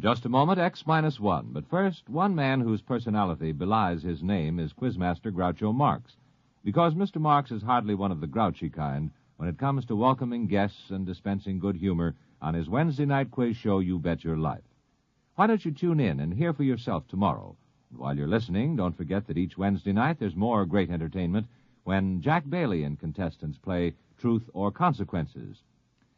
just a moment, X minus one. But first, one man whose personality belies his name is Quizmaster Groucho Marx. Because Mr. Marx is hardly one of the grouchy kind when it comes to welcoming guests and dispensing good humor on his Wednesday night quiz show, You Bet Your Life. Why don't you tune in and hear for yourself tomorrow? And while you're listening, don't forget that each Wednesday night there's more great entertainment when Jack Bailey and contestants play Truth or Consequences.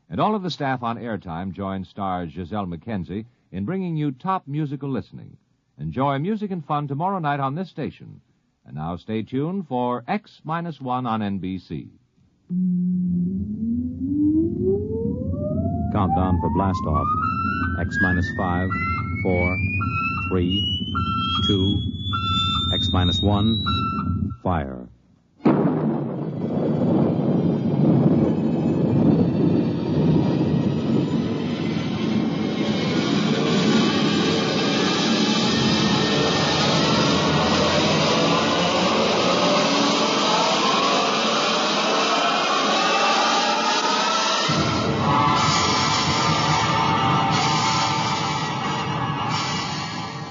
And all of the staff on Airtime join stars Giselle McKenzie in bringing you top musical listening. Enjoy music and fun tomorrow night on this station. And now stay tuned for X minus one on NBC. Countdown for blast off. X minus 5, 4, 3, 2, X minus 1, fire.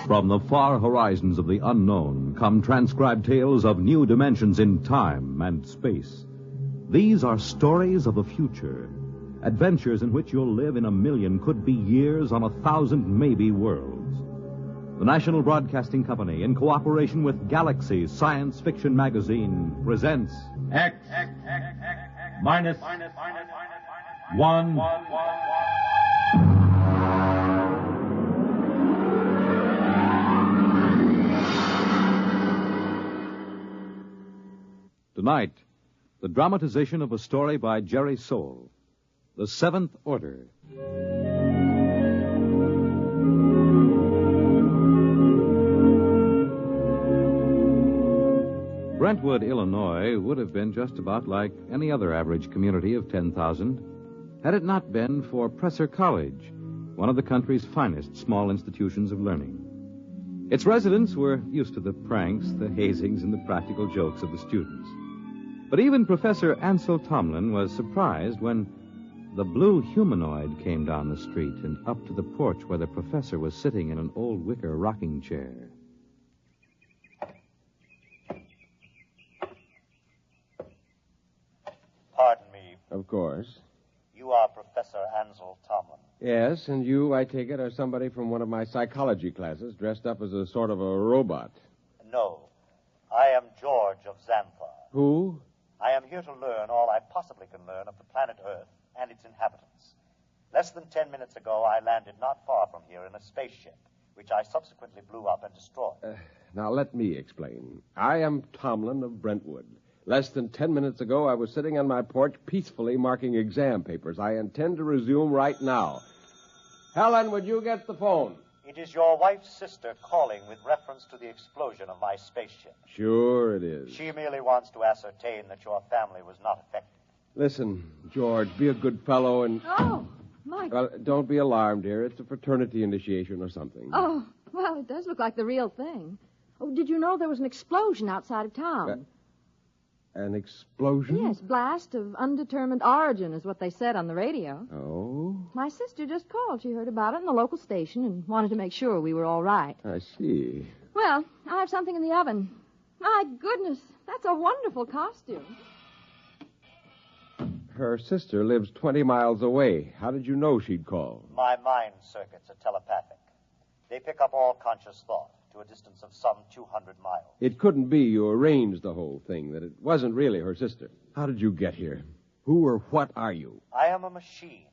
From the far horizons of the unknown come transcribed tales of new dimensions in time and space. These are stories of the future, adventures in which you'll live in 1,000,000, could be years, on 1,000 maybe worlds. The National Broadcasting Company, in cooperation with Galaxy Science Fiction Magazine, presents X minus one. Tonight, the dramatization of a story by Jerry Soule, The Seventh Order. Brentwood, Illinois, would have been just about like any other average community of 10,000 had it not been for Presser College, one of the country's finest small institutions of learning. Its residents were used to the pranks, the hazings, and the practical jokes of the students. But even Professor Ansel Tomlin was surprised when the blue humanoid came down the street and up to the porch where the professor was sitting in an old wicker rocking chair. Pardon me. Of course. You are Professor Ansel Tomlin. Yes, and you, I take it, are somebody from one of my psychology classes dressed up as a sort of a robot. No. I am George of Xanthar. Who? I am here to learn all I possibly can learn of the planet Earth and its inhabitants. Less than 10 minutes ago, I landed not far from here in a spaceship, which I subsequently blew up and destroyed. Now, let me explain. I am Tomlin of Brentwood. Less than 10 minutes ago, I was sitting on my porch peacefully marking exam papers. I intend to resume right now. Helen, would you get the phone? It is your wife's sister calling with reference to the explosion of my spaceship. Sure it is. She merely wants to ascertain that your family was not affected. Listen, George, be a good fellow and... Oh, my... Well, don't be alarmed, dear. It's a fraternity initiation or something. Oh, well, it does look like the real thing. Oh, did you know there was an explosion outside of town? An explosion? Yes, blast of undetermined origin is what they said on the radio. Oh? My sister just called. She heard about it in the local station and wanted to make sure we were all right. I see. Well, I have something in the oven. My goodness, that's a wonderful costume. Her sister lives 20 miles away. How did you know she'd call? My mind circuits are telepathic. They pick up all conscious thought to a distance of some 200 miles. It couldn't be you arranged the whole thing, that it wasn't really her sister. How did you get here? Who or what are you? I am a machine,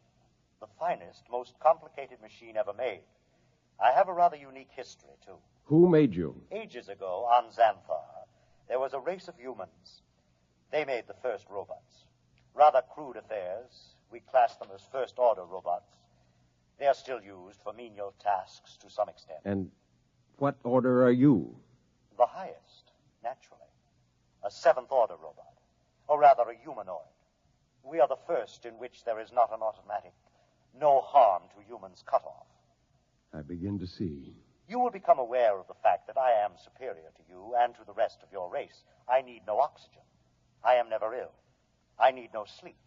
the finest, most complicated machine ever made. I have a rather unique history, too. Who made you? Ages ago, on Xanthar, there was a race of humans. They made the first robots. Rather crude affairs. We class them as first-order robots. They are still used for menial tasks to some extent. And what order are you? The highest, naturally. A seventh-order robot. Or rather, a humanoid. We are the first in which there is not an automatic, no harm to humans cutoff. I begin to see. You will become aware of the fact that I am superior to you and to the rest of your race. I need no oxygen. I am never ill. I need no sleep.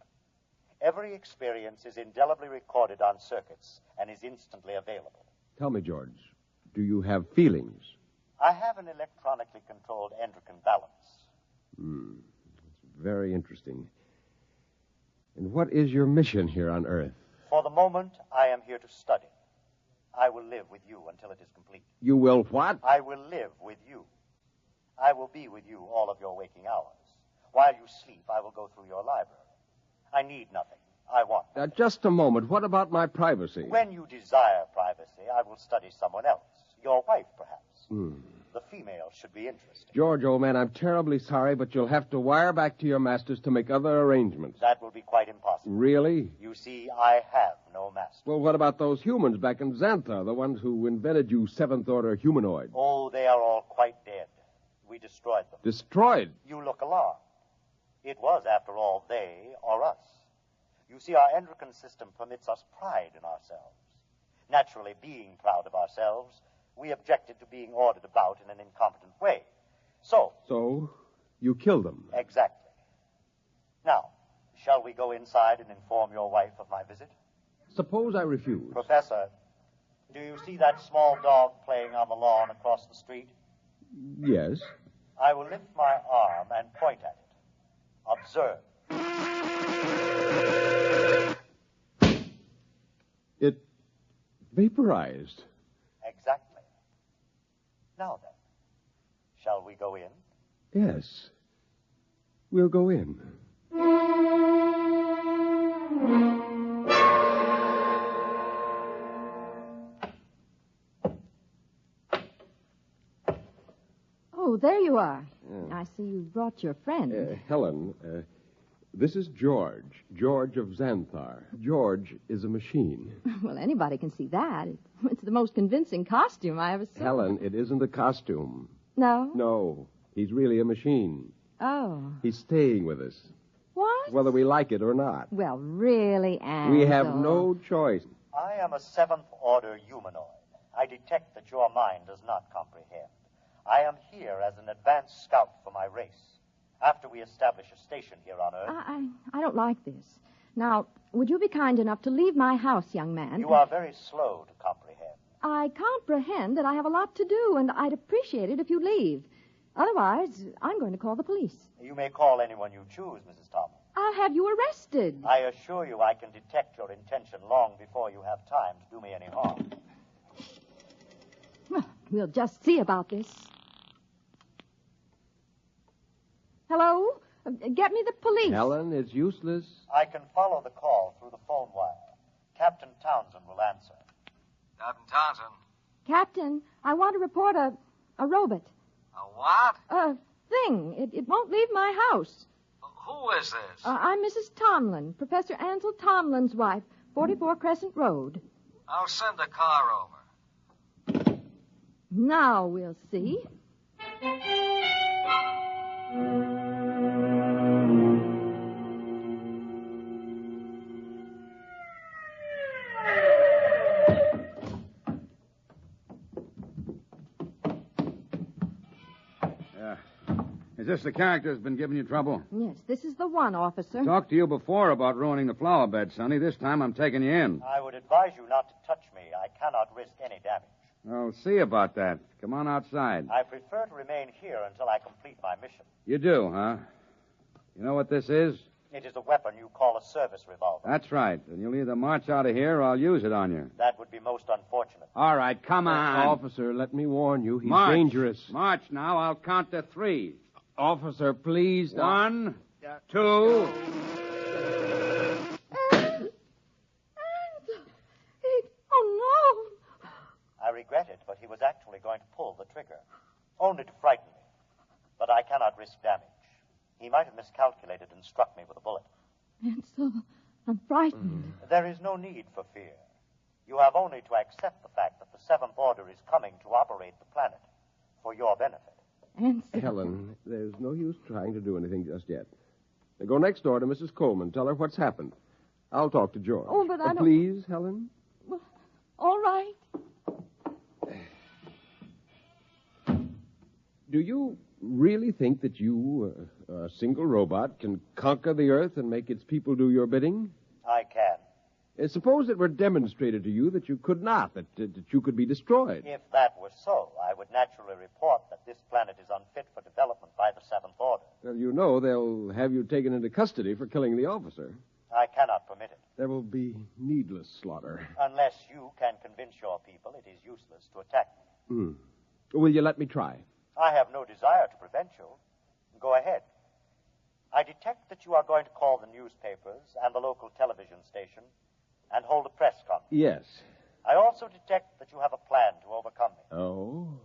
Every experience is indelibly recorded on circuits and is instantly available. Tell me, George, do you have feelings? I have an electronically controlled endocrine balance. That's very interesting. And what is your mission here on Earth? For the moment, I am here to study. I will live with you until it is complete. You will what? I will live with you. I will be with you all of your waking hours. While you sleep, I will go through your library. I need nothing. I want nothing. Just a moment. What about my privacy? When you desire privacy, I will study someone else. Your wife, perhaps. The female should be interesting. George, old man, I'm terribly sorry, but you'll have to wire back to your masters to make other arrangements. That will be quite impossible. Really? You see, I have no master. Well, what about those humans back in Xanthar, the ones who invented you seventh-order humanoid? Oh, they are all quite dead. We destroyed them. Destroyed? You look alarmed. It was, after all, they or us. You see, our endocrine system permits us pride in ourselves. Naturally, being proud of ourselves, we objected to being ordered about in an incompetent way. So, you killed them? Exactly. Now, shall we go inside and inform your wife of my visit? Suppose I refuse. Professor, do you see that small dog playing on the lawn across the street? Yes. I will lift my arm and point at it. Observe. It vaporized. Exactly. Now then, shall we go in? Yes. We'll go in. Oh, there you are. I see you brought your friend. Helen, this is George. George of Xanthar. George is a machine. Well, anybody can see that. It's the most convincing costume I ever saw. Helen, it isn't a costume. No? No. He's really a machine. Oh. He's staying with us, What? whether we like it or not. Well, really, Ansel. We have no choice. I am a seventh-order humanoid. I detect that your mind does not comprehend. I am here as an advanced scout for my race. After we establish a station here on Earth... I don't like this. Now, would you be kind enough to leave my house, young man? You are very slow to comprehend. I comprehend that I have a lot to do, and I'd appreciate it if you leave. Otherwise, I'm going to call the police. You may call anyone you choose, Mrs. Thomas. I'll have you arrested. I assure you I can detect your intention long before you have time to do me any harm. Well, we'll just see about this. Hello? Get me the police. Helen, it's useless. I can follow the call through the phone wire. Captain Townsend will answer. Captain Townsend. Captain, I want to report a robot. A what? A thing. It won't leave my house. Who is this? I'm Mrs. Tomlin, Professor Ansel Tomlin's wife, 44 Crescent Road. I'll send a car over. Now we'll see. Is this the character that's been giving you trouble? Yes, this is the one, officer. Talked to you before about ruining the flower bed, Sonny. This time I'm taking you in. I would advise you not to touch me. I cannot risk any damage. I'll see about that. Come on outside. I prefer to remain here until I complete my mission. You do, huh? You know what this is? It is a weapon you call a service revolver. That's right. And you'll either march out of here or I'll use it on you. That would be most unfortunate. All right, come on. Officer, let me warn you. He's March. dangerous. March now. I'll count to 3. Officer, please. 1, 2. Oh, no. I regret it, but he was actually going to pull the trigger. Only to frighten me. But I cannot risk damage. He might have miscalculated and struck me with a bullet. Ansel, I'm frightened. There is no need for fear. You have only to accept the fact that the Seventh Order is coming to operate the planet for your benefit. Ansel. Helen, there's no use trying to do anything just yet. Now go next door to Mrs. Coleman. Tell her what's happened. I'll talk to George. Oh, but I don't... Please, Helen? Well, all right. Do you really think that you, a single robot, can conquer the Earth and make its people do your bidding? I can. Suppose it were demonstrated to you that you could not, that you could be destroyed. If that were so, I would naturally report that this planet is unfit for development by the Seventh Order. Well, you know they'll have you taken into custody for killing the officer. I cannot permit it. There will be needless slaughter. Unless you can convince your people it is useless to attack me. Will you let me try? I have no desire to prevent you. Go ahead. I detect that you are going to call the newspapers and the local television station and hold a press conference. Yes. I also detect that you have a plan to overcome me. Oh?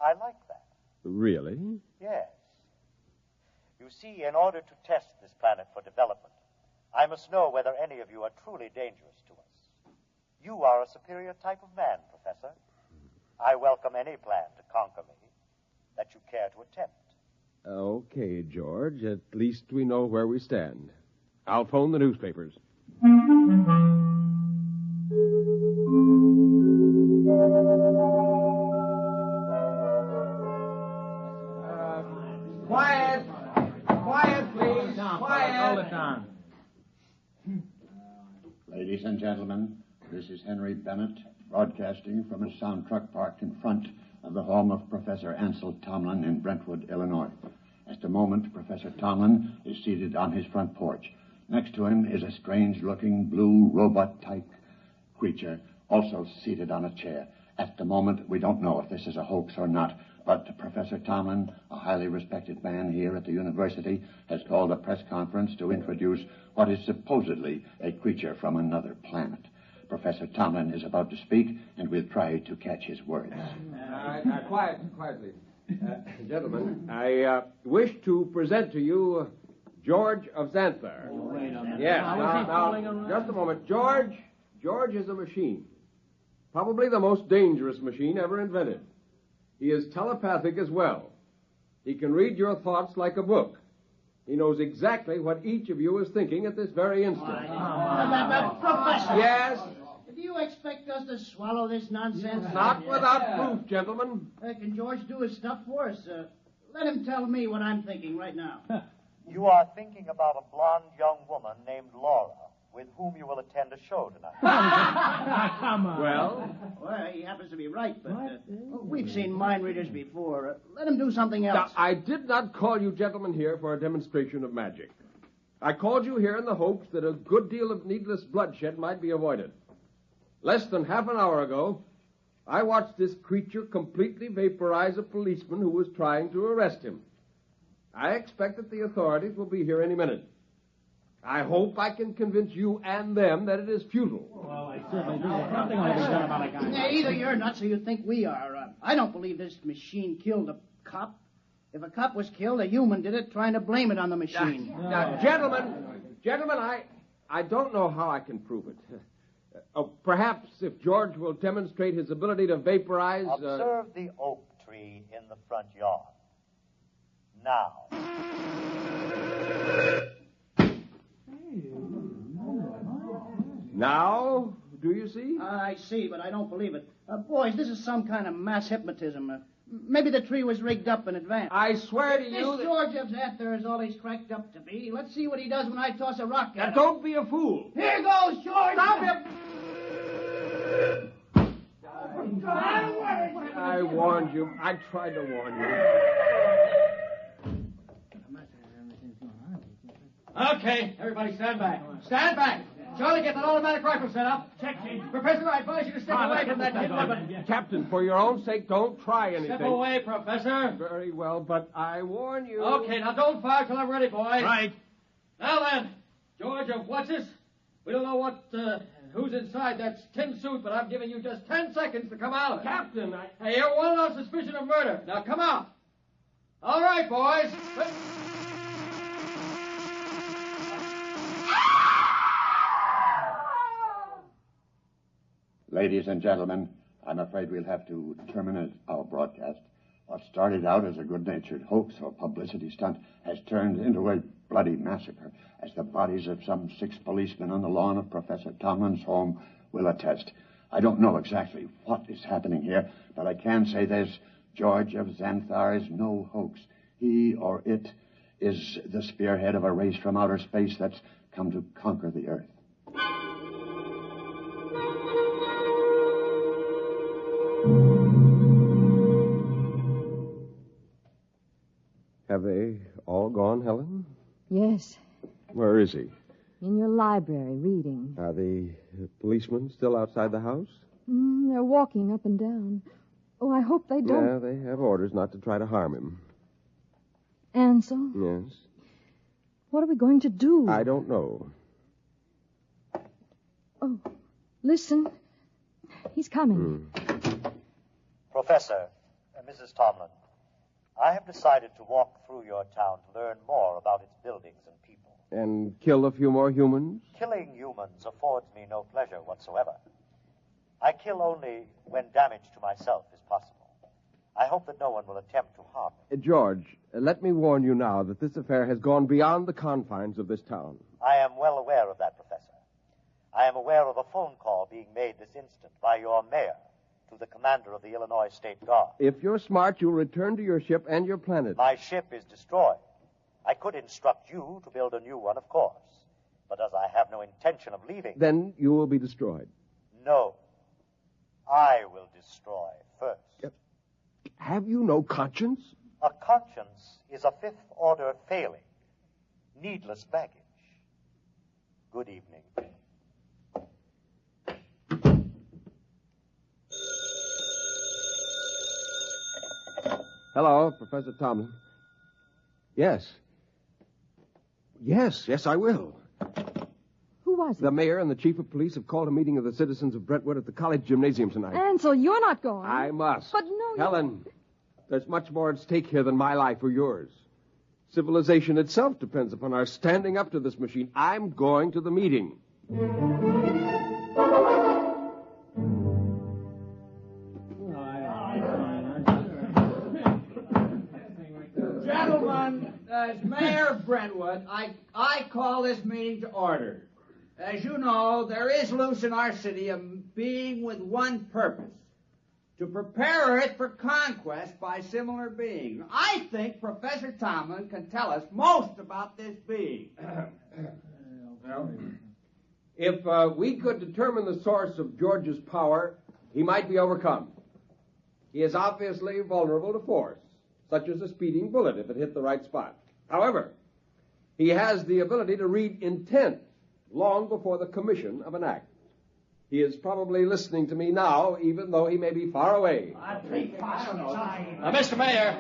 I like that. Really? Yes. You see, in order to test this planet for development, I must know whether any of you are truly dangerous to us. You are a superior type of man, Professor. I welcome any plan to conquer me that you care to attempt. Okay, George. At least we know where we stand. I'll phone the newspapers. Quiet! Quiet, please! Quiet! Hold it down. Ladies and gentlemen, this is Henry Bennett, broadcasting from a sound truck parked in front of the home of Professor Ansel Tomlin in Brentwood, Illinois. At the moment, Professor Tomlin is seated on his front porch. Next to him is a strange-looking blue robot-type creature, also seated on a chair. At the moment, we don't know if this is a hoax or not, but Professor Tomlin, a highly respected man here at the university, has called a press conference to introduce what is supposedly a creature from another planet. Professor Tomlin is about to speak, and we'll try to catch his words. Quiet, please. Gentlemen, I wish to present to you George of Xanthar. Wait a minute. Yes, Now, just a moment. George is a machine. Probably the most dangerous machine ever invented. He is telepathic as well. He can read your thoughts like a book. He knows exactly what each of you is thinking at this very instant. Professor! Yes? Do you expect us to swallow this nonsense? Not without proof, gentlemen. Can George do his stuff for us? Let him tell me what I'm thinking right now. You are thinking about a blonde young woman named Laura, with whom you will attend a show tonight. Come on. Well? Well, he happens to be right, but we've seen mind readers before. Let him do something else. Now, I did not call you gentlemen here for a demonstration of magic. I called you here in the hopes that a good deal of needless bloodshed might be avoided. Less than half an hour ago, I watched this creature completely vaporize a policeman who was trying to arrest him. I expect that the authorities will be here any minute. I hope I can convince you and them that it is futile. Well, I certainly do. Nothing will be done about a guy. Either you're nuts or you think we are. I don't believe this machine killed a cop. If a cop was killed, a human did it, trying to blame it on the machine. Now, gentlemen, I don't know how I can prove it. Perhaps if George will demonstrate his ability to vaporize... Observe the oak tree in the front yard. Now. Now, do you see? I see, but I don't believe it. Boys, this is some kind of mass hypnotism. Maybe the tree was rigged up in advance. I swear to you This George of Xanthar is all he's cracked up to be. Let's see what he does when I toss a rock at him. Don't be a fool. Here goes, George! Stop him! I warned you. I tried to warn you. Okay, everybody stand back. Stand back! Charlie, get that automatic rifle set up. Check, Chief. Professor, I advise you to step away from that weapon. Captain, for your own sake, don't try anything. Step away, Professor. Very well, but I warn you. Okay, now don't fire till I'm ready, boys. Right. Now then, George of What's-This, we don't know who's inside that tin suit, but I'm giving you just 10 seconds to come out of it. Captain, Hey, you're wanted on suspicion of murder. Now come out. All right, boys. Ladies and gentlemen, I'm afraid we'll have to terminate our broadcast. What started out as a good-natured hoax or publicity stunt has turned into a bloody massacre, as the bodies of some 6 policemen on the lawn of Professor Tomlin's home will attest. I don't know exactly what is happening here, but I can say this: George of Xanthar is no hoax. He or it is the spearhead of a race from outer space that's come to conquer the Earth. they all gone, Helen? Yes, Where is he? in your library, reading. Are the policemen still outside the house? They're walking up and down. Oh, I hope they don't. Yeah, they have orders not to try to harm him. Ansel, Yes? what are we going to do? I don't know. Oh, listen. He's coming. Professor, Mrs. Tomlin, I have decided to walk through your town to learn more about its buildings and people. And kill a few more humans? Killing humans affords me no pleasure whatsoever. I kill only when damage to myself is possible. I hope that no one will attempt to harm me. George, let me warn you now that this affair has gone beyond the confines of this town. I am well aware of that, Professor. I am aware of a phone call being made this instant by your mayor to the commander of the Illinois State Guard. If you're smart, you'll return to your ship and your planet. My ship is destroyed. I could instruct you to build a new one, of course. But as I have no intention of leaving... Then you will be destroyed. No. I will destroy first. Have you no conscience? A conscience is a fifth-order failing. Needless baggage. Good evening. Hello, Professor Tomlin. Yes. Yes, I will. Who was it? The mayor and the chief of police have called a meeting of the citizens of Brentwood at the college gymnasium tonight. Ansel, you're not going. I must. But no, Helen, there's much more at stake here than my life or yours. Civilization itself depends upon our standing up to this machine. I'm going to the meeting. Gentlemen, as mayor of Brentwood, I call this meeting to order. As you know, there is loose in our city a being with one purpose, to prepare it for conquest by similar beings. I think Professor Tomlin can tell us most about this being. Well, if we could determine the source of George's power, he might be overcome. He is obviously vulnerable to force, such as a speeding bullet if it hit the right spot. However, he has the ability to read intent long before the commission of an act. He is probably listening to me now, even though he may be far away. Mr. Mayor,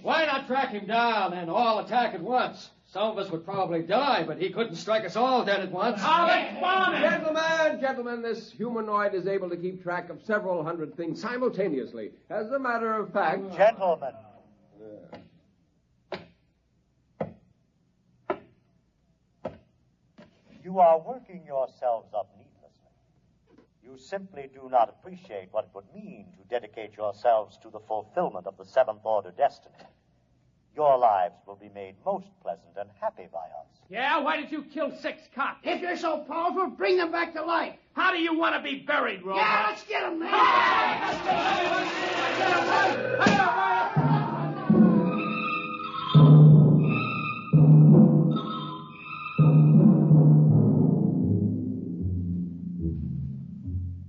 why not track him down and all attack at once? Some of us would probably die, but he couldn't strike us all dead at once. Gentlemen, this humanoid is able to keep track of several hundred things simultaneously. As a matter of fact... Gentlemen. You are working yourselves up needlessly. You simply do not appreciate what it would mean to dedicate yourselves to the fulfillment of the seventh order destiny. Your lives will be made most pleasant and happy by us. Yeah, why did you kill 6 cops? If you're so powerful, bring them back to life. How do you want to be buried, Robot? Yeah, let's get them, man.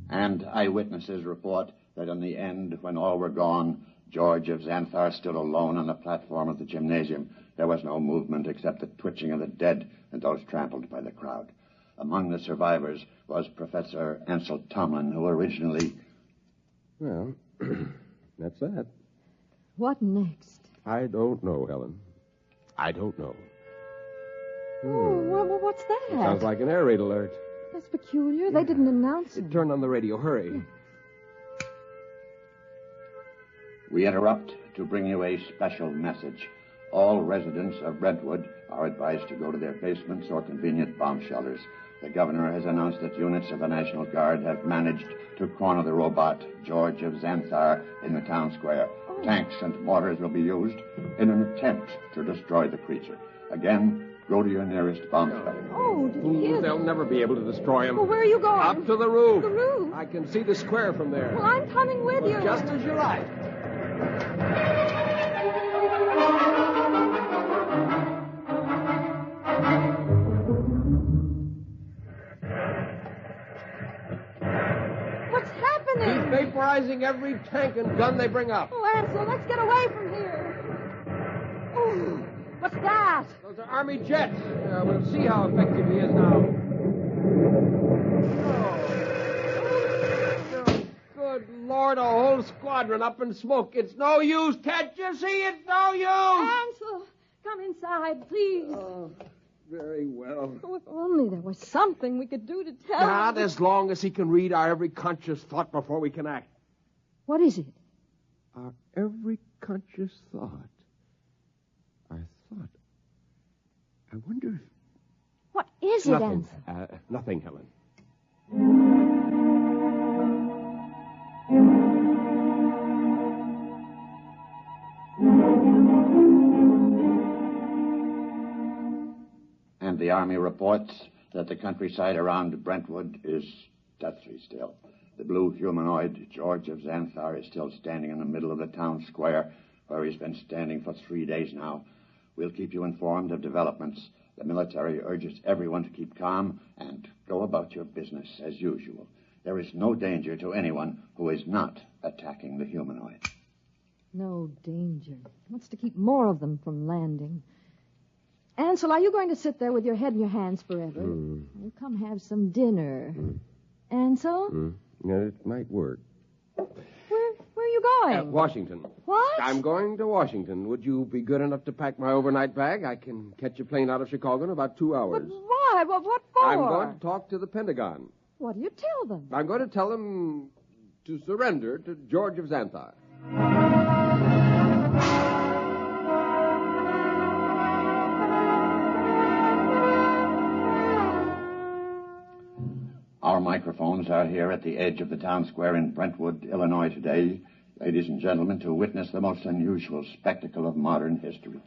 And eyewitnesses report that in the end, when all were gone, George of Xanthar stood alone on the platform of the gymnasium. There was no movement except the twitching of the dead and those trampled by the crowd. Among the survivors was Professor Ansel Tomlin, who originally... Well, that's that. What next? I don't know, Helen. I don't know. Oh, well, what's that? It sounds like an air raid alert. That's peculiar. They didn't announce it. Turn on the radio. Hurry. We interrupt to bring you a special message. All residents of Brentwood are advised to go to their basements or convenient bomb shelters. The governor has announced that units of the National Guard have managed to corner the robot, George of Xanthar, in the town square. Tanks and mortars will be used in an attempt to destroy the creature. Again, go to your nearest bomb shelter. Oh, did you hear They'll never be able to destroy him. Well, where are you going? Up to the roof. The roof? I can see the square from there. Well, I'm coming with you. Just as you like. What's happening? He's vaporizing every tank and gun they bring up. Oh, Ansel, let's get away from here. Oh, What's that? Those are Army jets. We'll see how effective he is now. Oh, good Lord, a whole squadron up in smoke. It's no use. Can't you see it's no use? Ansel, come inside, please. Oh, very well. Oh, if only there was something we could do to tell Not him. as long as he can read our every conscious thought before we can act. What is it? Our every conscious thought. Our thought. I wonder if... What is it, Nothing. Ansel? Nothing, Helen. And the Army reports that the countryside around Brentwood is deathly still. The blue humanoid, George of Xanthar, is still standing in the middle of the town square, where he's been standing for 3 days now. We'll keep you informed of developments. The military urges everyone to keep calm and go about your business as usual. There is no danger to anyone who is not attacking the humanoid. No danger. He wants to keep more of them from landing. Ansel, are you going to sit there with your head in your hands forever? We'll come have some dinner. Ansel? Yeah, it might work. Where are you going? Washington. What? I'm going to Washington. Would you be good enough to pack my overnight bag? I can catch a plane out of Chicago in about 2 hours. But why? What for? I'm going to talk to the Pentagon. What do you tell them? I'm going to tell them to surrender to George of Xanthar. Our microphones are here at the edge of the town square in Brentwood, Illinois today, ladies and gentlemen, to witness the most unusual spectacle of modern history.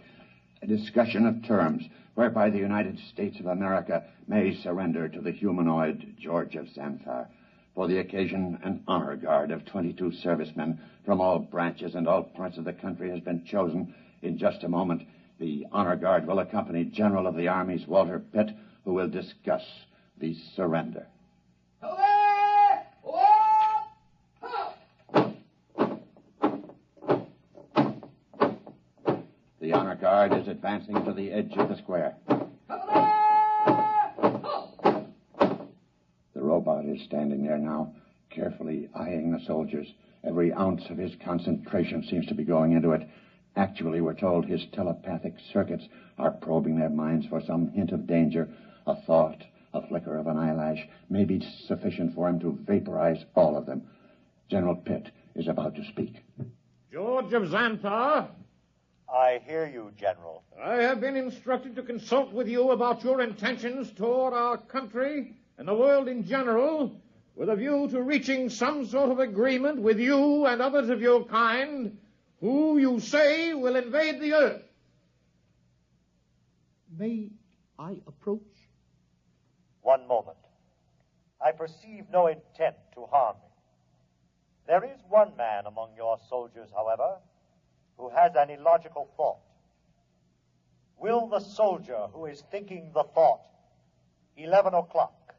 A discussion of terms whereby the United States of America may surrender to the humanoid George of Xanthar. For the occasion, an honor guard of 22 servicemen from all branches and all parts of the country has been chosen. In just a moment, the honor guard will accompany General of the Army's Walter Pitt, who will discuss the surrender. The honor guard is advancing to the edge of the square. The robot is standing there now, carefully eyeing the soldiers. Every ounce of his concentration seems to be going into it. Actually, we're told his telepathic circuits are probing their minds for some hint of danger. A thought, a flicker of an eyelash may be sufficient for him to vaporize all of them. General Pitt is about to speak. George of Xanthar, I hear you, General. I have been instructed to consult with you about your intentions toward our country and the world in general, with a view to reaching some sort of agreement with you and others of your kind who you say will invade the earth. May I approach? One moment. I perceive no intent to harm me. There is one man among your soldiers, however, who has an illogical thought. Will the soldier who is thinking the thought, 11 o'clock,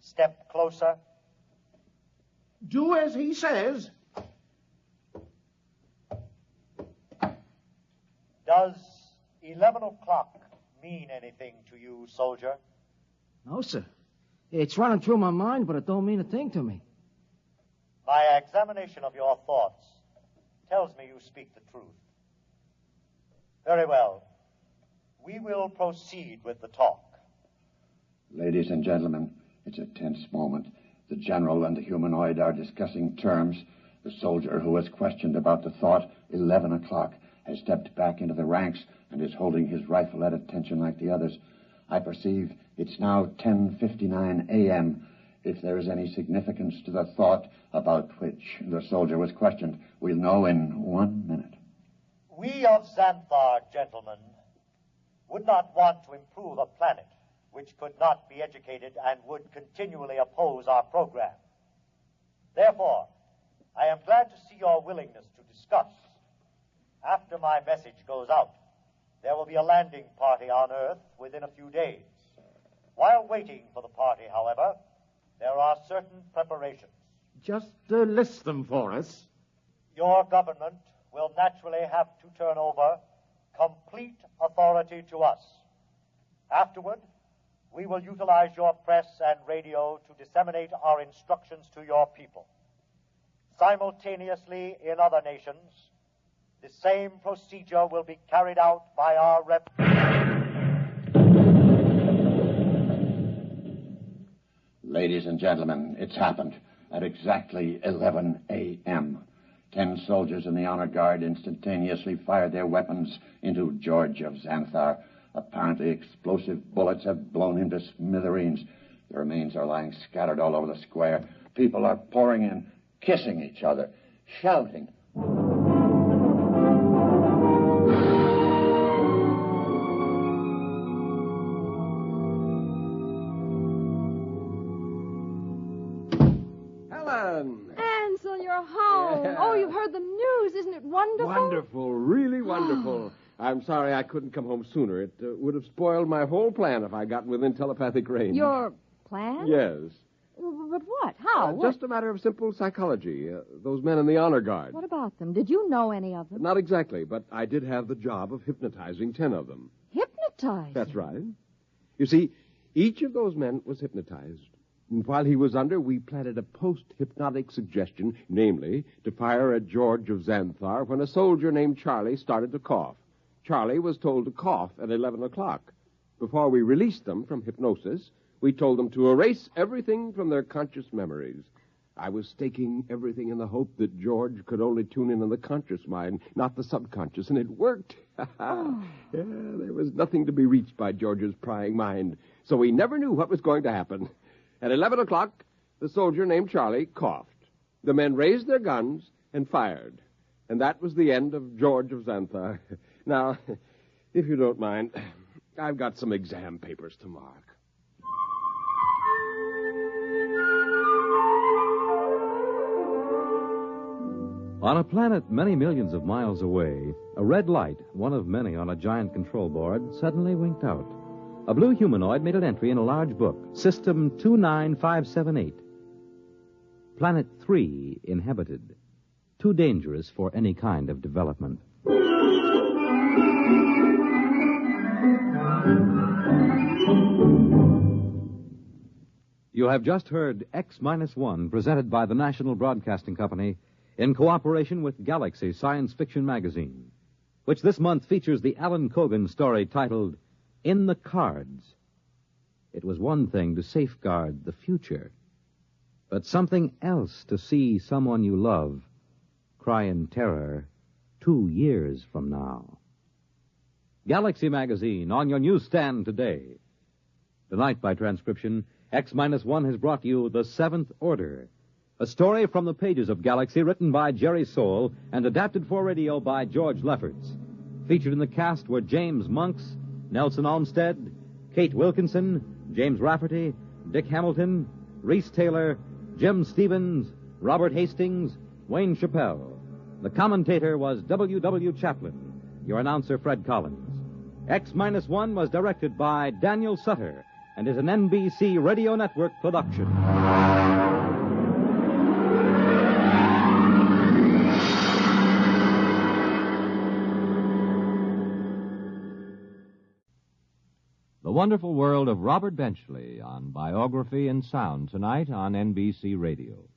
step closer? Do as he says. Does 11 o'clock mean anything to you, soldier? No, sir. It's running through my mind, but it don't mean a thing to me. My examination of your thoughts tells me you speak the truth. Very well. We will proceed with the talk. Ladies and gentlemen, it's a tense moment. The general and the humanoid are discussing terms. The soldier who was questioned about the thought, 11 o'clock, has stepped back into the ranks and is holding his rifle at attention like the others. I perceive it's now 10:59 a.m. If there is any significance to the thought about which the soldier was questioned, we'll know in 1 minute. We of Xanthar, gentlemen, would not want to improve a planet which could not be educated and would continually oppose our program. Therefore, I am glad to see your willingness to discuss. After my message goes out, there will be a landing party on Earth within a few days. While waiting for the party, however, there are certain preparations. Just list them for us. Your government will naturally have to turn over complete authority to us. Afterward, we will utilize your press and radio to disseminate our instructions to your people. Simultaneously, in other nations, the same procedure will be carried out by our rep. Ladies and gentlemen, it's happened at exactly 11 a.m. 10 soldiers in the honor guard instantaneously fired their weapons into George of Xanthar. Apparently explosive bullets have blown him to smithereens. The remains are lying scattered all over the square. People are pouring in, kissing each other, shouting. Helen! Ansel, you're home. Yeah. Oh, you've heard the news. Isn't it wonderful? Wonderful, really wonderful. I'm sorry I couldn't come home sooner. It would have spoiled my whole plan if I got within telepathic range. Your plan? Yes. But what? How? What? Just a matter of simple psychology. Those men in the honor guard. What about them? Did you know any of them? Not exactly, but I did have the job of hypnotizing 10 of them. Hypnotized? That's right. You see, each of those men was hypnotized. And while he was under, we planted a post-hypnotic suggestion, namely, to fire at George of Xanthar when a soldier named Charlie started to cough. Charlie was told to cough at 11 o'clock. Before we released them from hypnosis, we told them to erase everything from their conscious memories. I was staking everything in the hope that George could only tune in on the conscious mind, not the subconscious, and it worked. Oh. Yeah, there was nothing to be reached by George's prying mind, so we never knew what was going to happen. At 11 o'clock, the soldier named Charlie coughed. The men raised their guns and fired. And that was the end of George of Xanthar. Now, if you don't mind, I've got some exam papers to mark. On a planet many millions of miles away, a red light, one of many on a giant control board, suddenly winked out. A blue humanoid made an entry in a large book, System 29578. Planet 3 inhabited. Too dangerous for any kind of development. You have just heard X-1, presented by the National Broadcasting Company in cooperation with Galaxy Science Fiction Magazine, which this month features the Alan Cogan story titled In the Cards. It was one thing to safeguard the future, but something else to see someone you love cry in terror 2 years from now. Galaxy Magazine on your newsstand today. Tonight, by transcription, X-1 has brought you The Seventh Order, a story from the pages of Galaxy written by Jerry Soule and adapted for radio by George Lefferts. Featured in the cast were James Monks, Nelson Olmsted, Kate Wilkinson, James Rafferty, Dick Hamilton, Reese Taylor, Jim Stevens, Robert Hastings, Wayne Chappelle. The commentator was W. Chaplin. Your announcer, Fred Collins. X-1 was directed by Daniel Sutter and is an NBC Radio Network production. The Wonderful World of Robert Benchley on Biography and Sound tonight on NBC Radio.